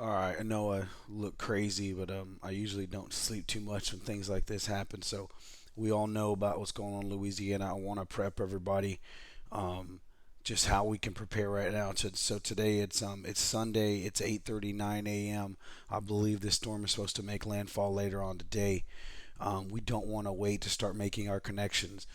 All right, I know I look crazy, but I usually don't sleep too much when things like this happen. So we all know about what's going on in Louisiana. I want to prep everybody um, just how we can prepare right now. So today it's Sunday. It's 8:39 a.m. I believe this storm is supposed to make landfall later on today. We don't want to wait to start making our connections.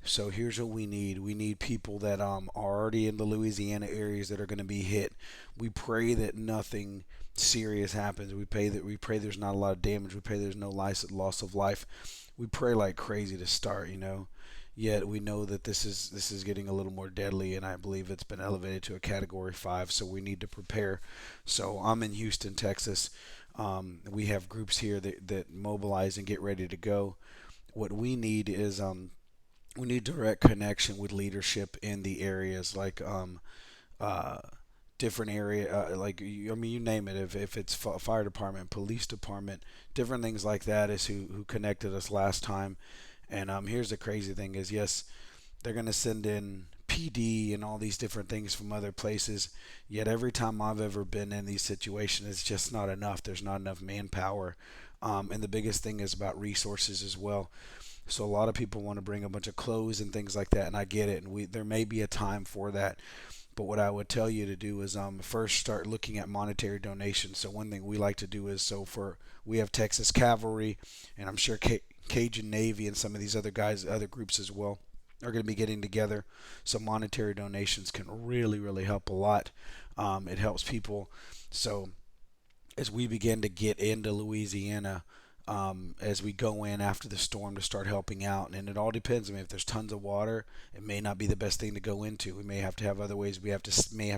So here's what we need. We need people that are already in the Louisiana areas that are going to be hit. We pray that nothing serious happens. We pray there's not a lot of damage. We pray there's no loss of life. We pray like crazy to start. Yet we know that this is getting a little more deadly, and I believe it's been elevated to a Category 5. So we need to prepare. So I'm in Houston, Texas. We have groups here that mobilize and get ready to go. What we need is we need direct connection with leadership in the areas like uh, different area I mean you name it, if it's fire department, police department, different things like that is who connected us last time. And here's the crazy thing is, yes, they're going to send in PD and all these different things from other places, yet every time I've ever been in these situations it's just not enough. There's not enough manpower. And the biggest thing is about resources as well. So a lot of people want to bring a bunch of clothes and things like that, and I get it. And there may be a time for that. But what I would tell you to do is first start looking at monetary donations. So one thing we like to do is, we have Texas Cavalry, and I'm sure Cajun Navy and some of these other guys, other groups as well, are going to be getting together. So monetary donations can really, really help a lot. It helps people. So as we begin to get into Louisiana, as we go in after the storm to start helping out. And it all depends. I mean, if there's tons of water, it may not be the best thing to go into. We may have to have other ways. May have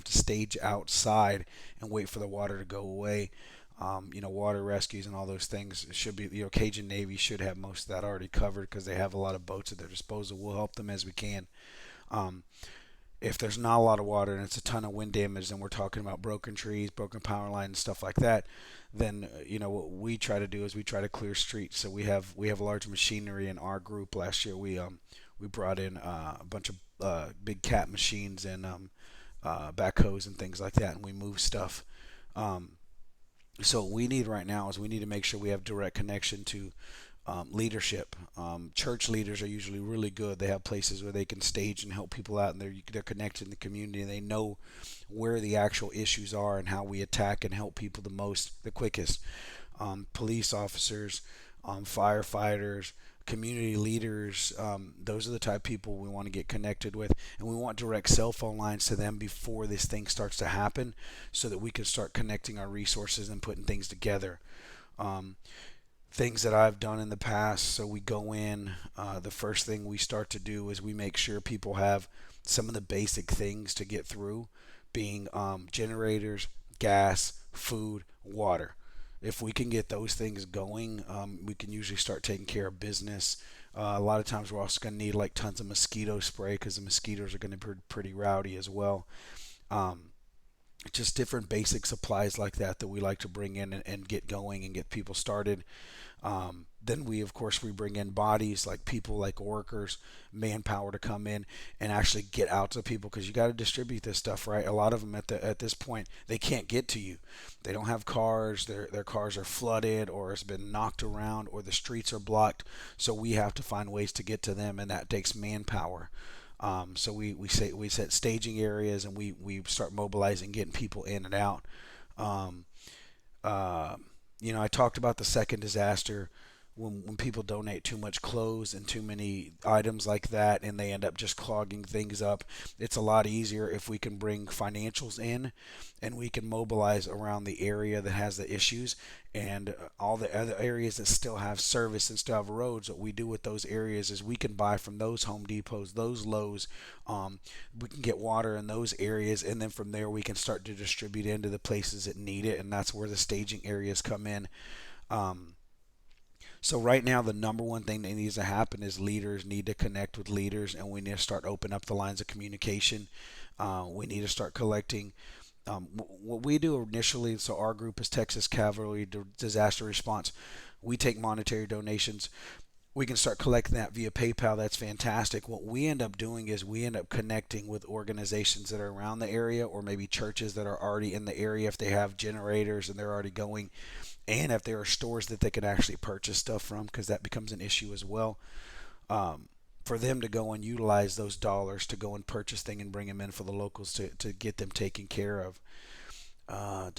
to stage outside and wait for the water to go away. Water rescues and all those things should be. Cajun Navy should have most of that already covered because they have a lot of boats at their disposal. We'll help them as we can. Um, if there's not a lot of water and it's a ton of wind damage, then we're talking about broken trees, broken power lines, stuff like that. Then what we try to do is we try to clear streets. So we have large machinery in our group. Last year we brought in a bunch of big cat machines and backhoes and things like that, and we move stuff. Um, so what we need right now is we need to make sure we have direct connection to leadership. Church leaders are usually really good. They have places where they can stage and help people out, and they're connected in the community, and they know where the actual issues are and how we attack and help people the quickest. Police officers, firefighters, community leaders. Those are the type of people we want to get connected with, and we want direct cell phone lines to them before this thing starts to happen, so that we can start connecting our resources and putting things together. Um, Things that I've done in the past. So we go in, the first thing we start to do is we make sure people have some of the basic things to get through, being generators, gas, food, water. If we can get those things going, we can usually start taking care of business. A lot of times we're also going to need like tons of mosquito spray because the mosquitoes are going to be pretty rowdy as well. Um, just different basic supplies like that we like to bring in and get going and get people started. Then of course, we bring in bodies like people, like workers, manpower to come in and actually get out to people because you got to distribute this stuff, right? A lot of them at this point they can't get to you. They don't have cars. Their cars are flooded or has been knocked around or the streets are blocked. So we have to find ways to get to them, and that takes manpower. So we set staging areas and we start mobilizing, getting people in and out. Um, uh, I talked about the second disaster when people donate too much clothes and too many items like that and they end up just clogging things up. It's a lot easier if we can bring financials in and we can mobilize around the area that has the issues, and all the other areas that still have service and still have roads. What we do with those areas is we can buy from those Home Depots, those Lowe's. We can get water in those areas, and then from there we can start to distribute into the places that need it, and that's where the staging areas come in. Um, so right now, the number one thing that needs to happen is leaders need to connect with leaders, and we need to start opening up the lines of communication. We need to start collecting. What we do initially, so our group is Texas Cavalry Disaster Response. We take monetary donations. we can start collecting that via PayPal. That's fantastic. What we end up doing is we end up connecting with organizations that are around the area, or maybe churches that are already in the area if they have generators and they're already going, and if there are stores that they can actually purchase stuff from, because that becomes an issue as well. Um, for them to go and utilize those dollars to go and purchase things and bring them in for the locals to get them taken care of. Other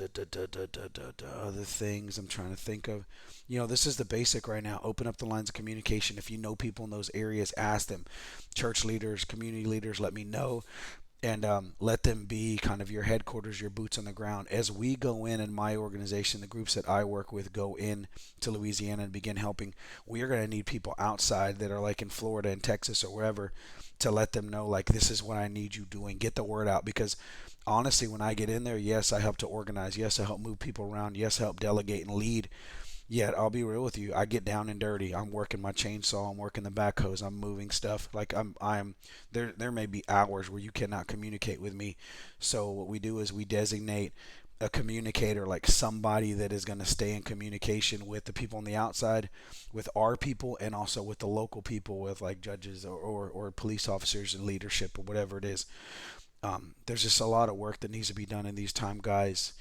things I'm trying to think of. This is the basic right now. Open up the lines of communication. If you know people in those areas, ask them. Church leaders, community leaders, let me know, and let them be kind of your headquarters, your boots on the ground. As we go in my organization, the groups that I work with go in to Louisiana and begin helping, we are going to need people outside that are like in Florida and Texas or wherever, to let them know, like, this is what I need you doing. Get the word out, because honestly, when I get in there, yes, I help to organize. Yes, I help move people around. Yes, I help delegate and lead. Yet I'll be real with you. I get down and dirty. I'm working my chainsaw. I'm working the backhoes. I'm moving stuff. Like I'm there. There may be hours where you cannot communicate with me. So what we do is we designate a communicator, like somebody that is going to stay in communication with the people on the outside, with our people, and also with the local people, with like judges or police officers and leadership or whatever it is. There's just a lot of work that needs to be done in these time, guys.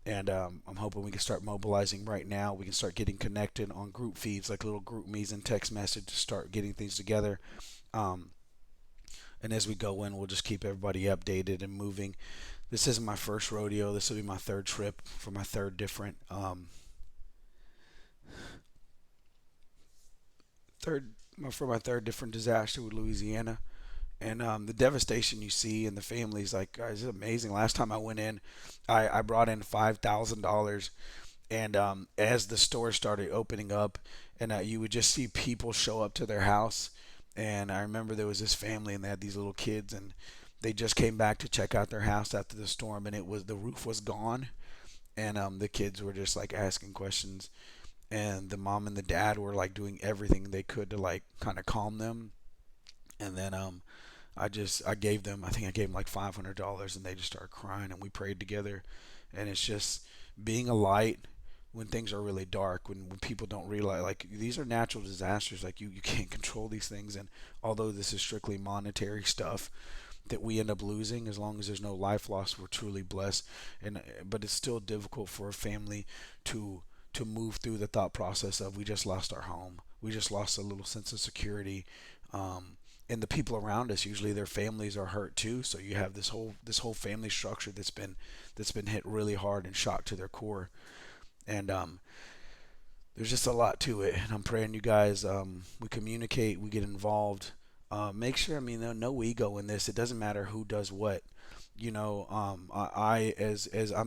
And I'm hoping we can start mobilizing right now. We can start getting connected on group feeds, like little group me's and text message, to start getting things together. Um, and as we go in, we'll just keep everybody updated and moving. This isn't my first rodeo. This will be my third trip for my third different third for my third different disaster with Louisiana. And the devastation you see in the families, like, guys, it's amazing. Last time I went in, I brought in $5,000, and as the stores started opening up, and you would just see people show up to their house. And I remember there was this family, and they had these little kids, and they just came back to check out their house after the storm, and the roof was gone, and the kids were just like asking questions, and the mom and the dad were like doing everything they could to like kind of calm them. And then I gave them, I think I gave them like $500, and they just started crying, and we prayed together. And it's just being a light when things are really dark, when people don't realize, like, these are natural disasters, like you can't control these things. And although this is strictly monetary stuff that we end up losing, as long as there's no life loss, we're truly blessed. And but it's still difficult for a family to move through the thought process of, we just lost our home, we just lost a little sense of security. And the people around us, usually their families are hurt too, so you have this whole family structure that's been hit really hard and shocked to their core. And there's just a lot to it, and I'm praying you guys, we communicate, we get involved. Make sure, I mean, no ego in this. It doesn't matter who does what. As I'm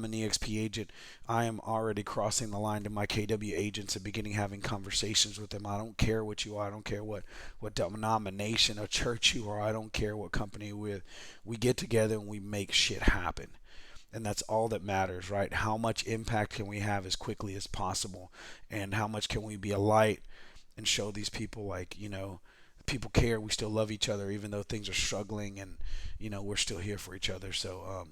an EXP agent, I am already crossing the line to my KW agents and beginning having conversations with them. I don't care what you are. I don't care what denomination or church you are. I don't care what company you're with. We get together and we make shit happen. And that's all that matters, right? How much impact can we have as quickly as possible? And how much can we be a light and show these people, like, people care. We still love each other, even though things are struggling, and we're still here for each other. So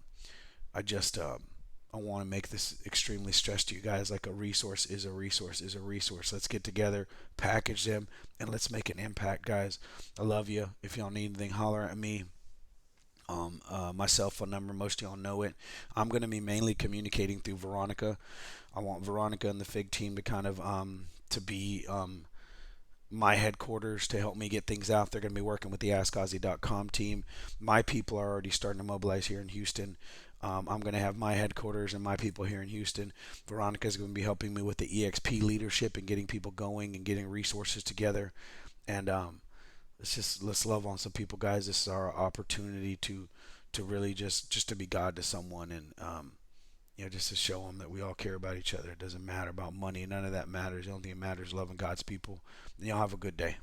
I just I want to make this extremely stressed to you guys. Like, a resource is a resource is a resource. Let's get together, package them, and let's make an impact, guys. I love you. If y'all need anything, holler at me. My cell phone number, most of y'all know it. I'm going to be mainly communicating through Veronica. I want Veronica and the Fig team to kind of to be my headquarters, to help me get things out. They're going to be working with the AskOzzy.com team. My people are already starting to mobilize here in Houston. I'm going to have my headquarters and my people here in Houston. Veronica is going to be helping me with the EXP leadership and getting people going and getting resources together. And let's love on some people, guys. This is our opportunity to really just to be God to someone, and just to show them that we all care about each other. It doesn't matter about money. None of that matters. The only thing that matters is loving God's people. And y'all have a good day.